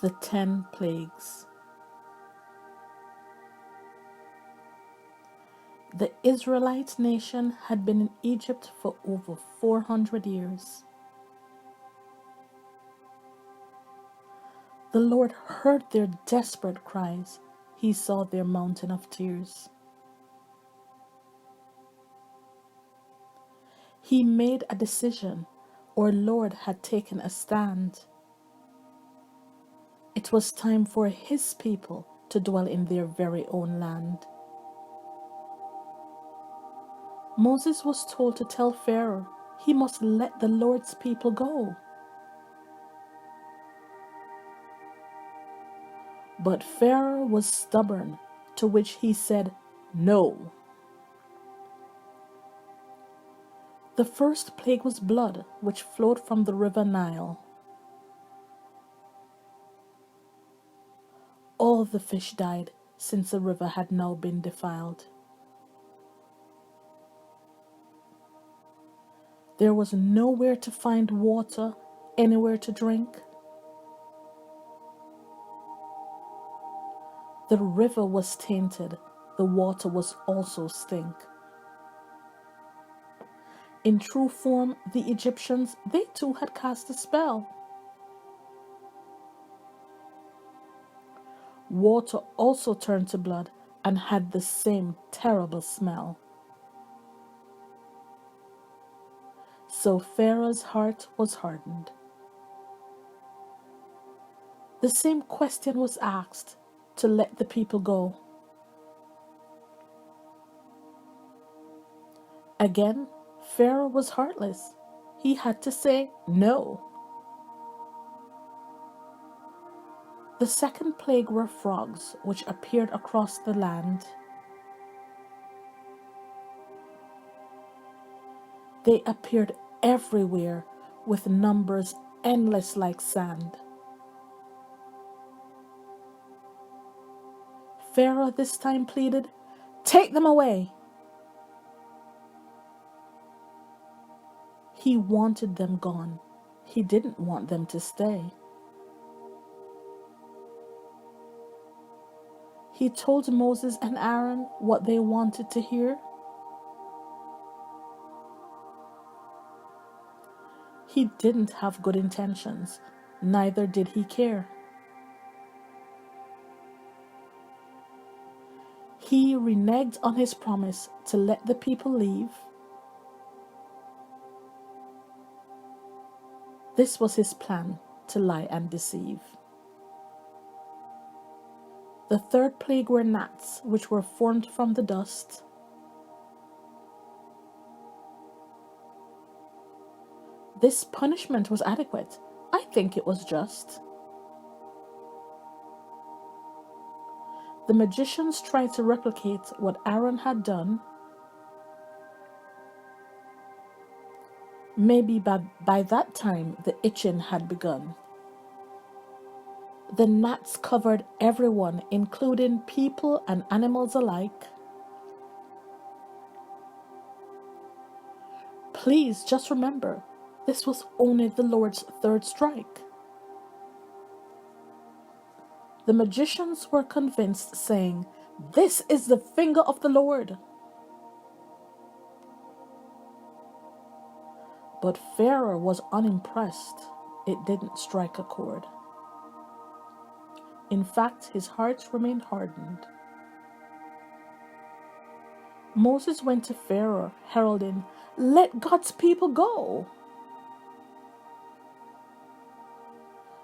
The 10 plagues. The Israelite nation had been in Egypt for over 400 years. The Lord heard their desperate cries. He saw their mountain of tears. He made a decision. Our Lord had taken a stand. It was time for His people to dwell in their very own land. Moses was told to tell Pharaoh he must let the Lord's people go. But Pharaoh was stubborn, to which he said no. The first plague was blood, which flowed from the river Nile. All the fish died, since the river had now been defiled. There was nowhere to find water, anywhere to drink. The river was tainted, the water was also stink. In true form, the Egyptians, they too had cast a spell. Water also turned to blood and had the same terrible smell. So Pharaoh's heart was hardened. The same question was asked to let the people go. Again, Pharaoh was heartless. He had to say no. The second plague were frogs, which appeared across the land. They appeared everywhere, with numbers endless like sand. Pharaoh this time pleaded, "Take them away." He wanted them gone. He didn't want them to stay. He told Moses and Aaron what they wanted to hear. He didn't have good intentions, neither did he care. He reneged on his promise to let the people leave. This was his plan, to lie and deceive. The third plague were gnats, which were formed from the dust. This punishment was adequate. I think it was just. The magicians tried to replicate what Aaron had done. Maybe by that time the itching had begun. The gnats covered everyone, including people and animals alike. Please just remember, this was only the Lord's third strike. The magicians were convinced, saying, "This is the finger of the Lord." But Pharaoh was unimpressed. It didn't strike a chord. In fact, his heart remained hardened. Moses went to Pharaoh, heralding, "Let God's people go."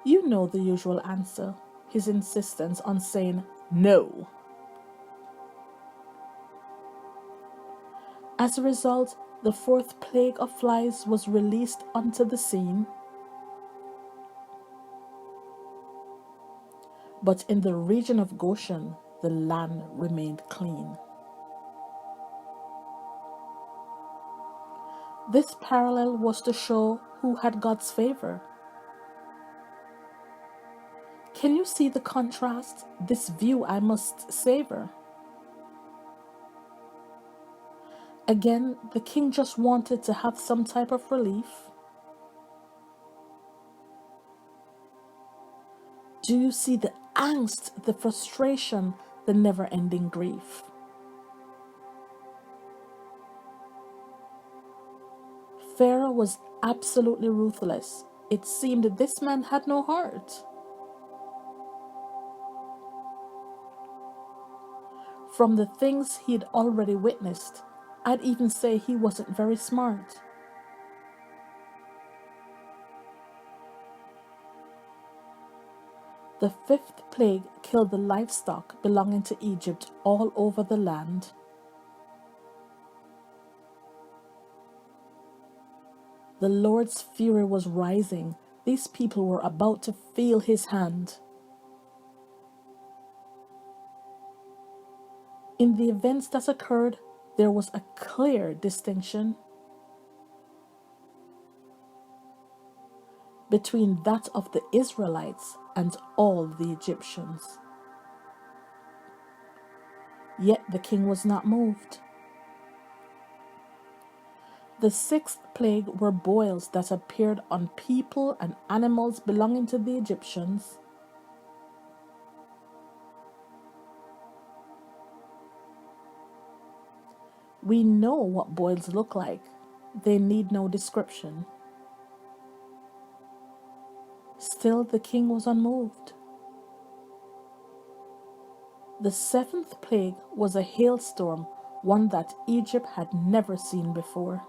You know the usual answer, his insistence on saying no. As a result, the fourth plague of flies was released onto the scene. But in the region of Goshen, the land remained clean. This parallel was to show who had God's favor. Can you see the contrast? This view I must savor. Again, the king just wanted to have some type of relief. Do you see the angst, the frustration, the never-ending grief? Pharaoh was absolutely ruthless. It seemed this man had no heart. From the things he'd already witnessed, I'd even say he wasn't very smart. The fifth plague killed the livestock belonging to Egypt all over the land. The Lord's fury was rising. These people were about to feel his hand. In the events that occurred, there was a clear distinction between that of the Israelites and all the Egyptians. Yet the king was not moved. The sixth plague were boils that appeared on people and animals belonging to the Egyptians. We know what boils look like. They need no description. Still, the king was unmoved. The seventh plague was a hailstorm, one that Egypt had never seen before.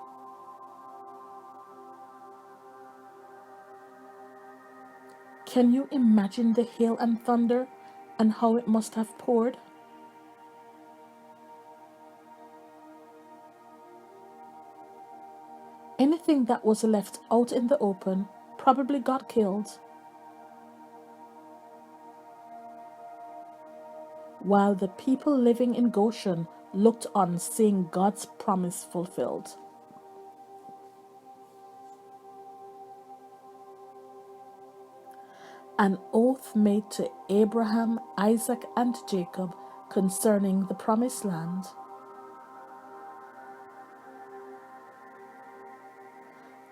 Can you imagine the hail and thunder and how it must have poured? Anything that was left out in the open probably got killed. While the people living in Goshen looked on, seeing God's promise fulfilled. An oath made to Abraham, Isaac, and Jacob concerning the promised land.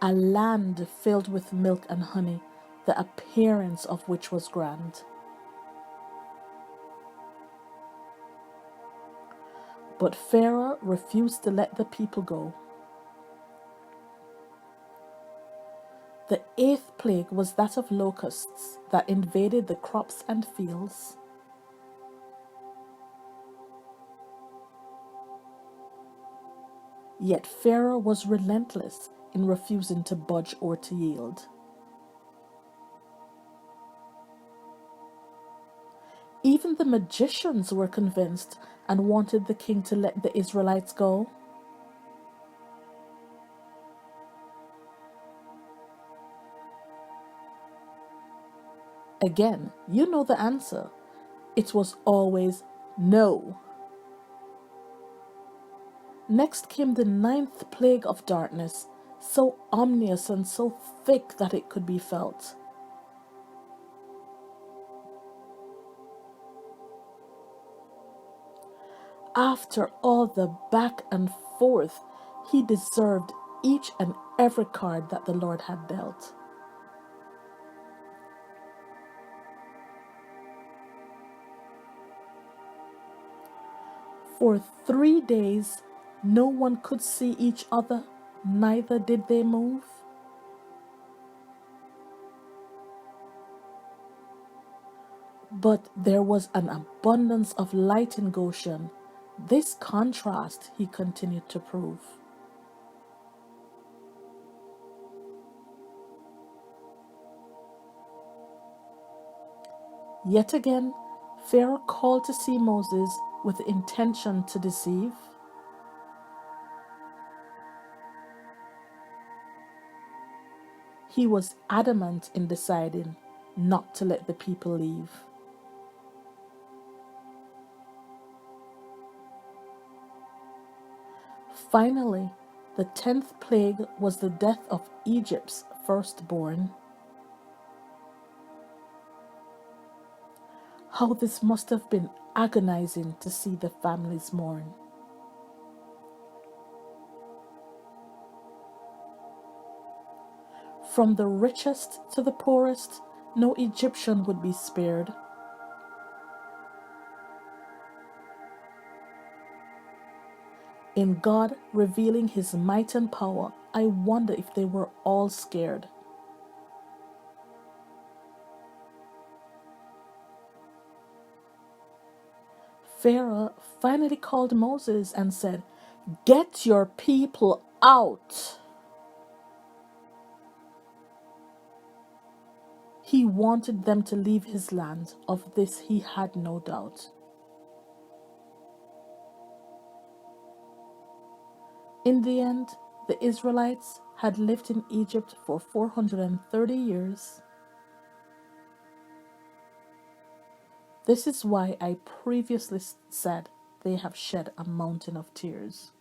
A land filled with milk and honey, the appearance of which was grand. But Pharaoh refused to let the people go. The eighth plague was that of locusts that invaded the crops and fields. Yet Pharaoh was relentless in refusing to budge or to yield. Even the magicians were convinced and wanted the king to let the Israelites go. Again, you know the answer. It was always no. Next came the ninth plague of darkness, so ominous and so thick that it could be felt. After all the back and forth, he deserved each and every card that the Lord had dealt. For 3 days, no one could see each other, neither did they move. But there was an abundance of light in Goshen. This contrast he continued to prove. Yet again, Pharaoh called to see Moses with the intention to deceive. He was adamant in deciding not to let the people leave. Finally, the 10th plague was the death of Egypt's firstborn. How this must have been agonizing to see the families mourn. From the richest to the poorest, No Egyptian would be spared. In God revealing his might and power, I wonder if they were all scared. Pharaoh finally called Moses and said, "Get your people out." He wanted them to leave his land. Of this he had no doubt. In the end, the Israelites had lived in Egypt for 430 years. This is why I previously said they have shed a mountain of tears.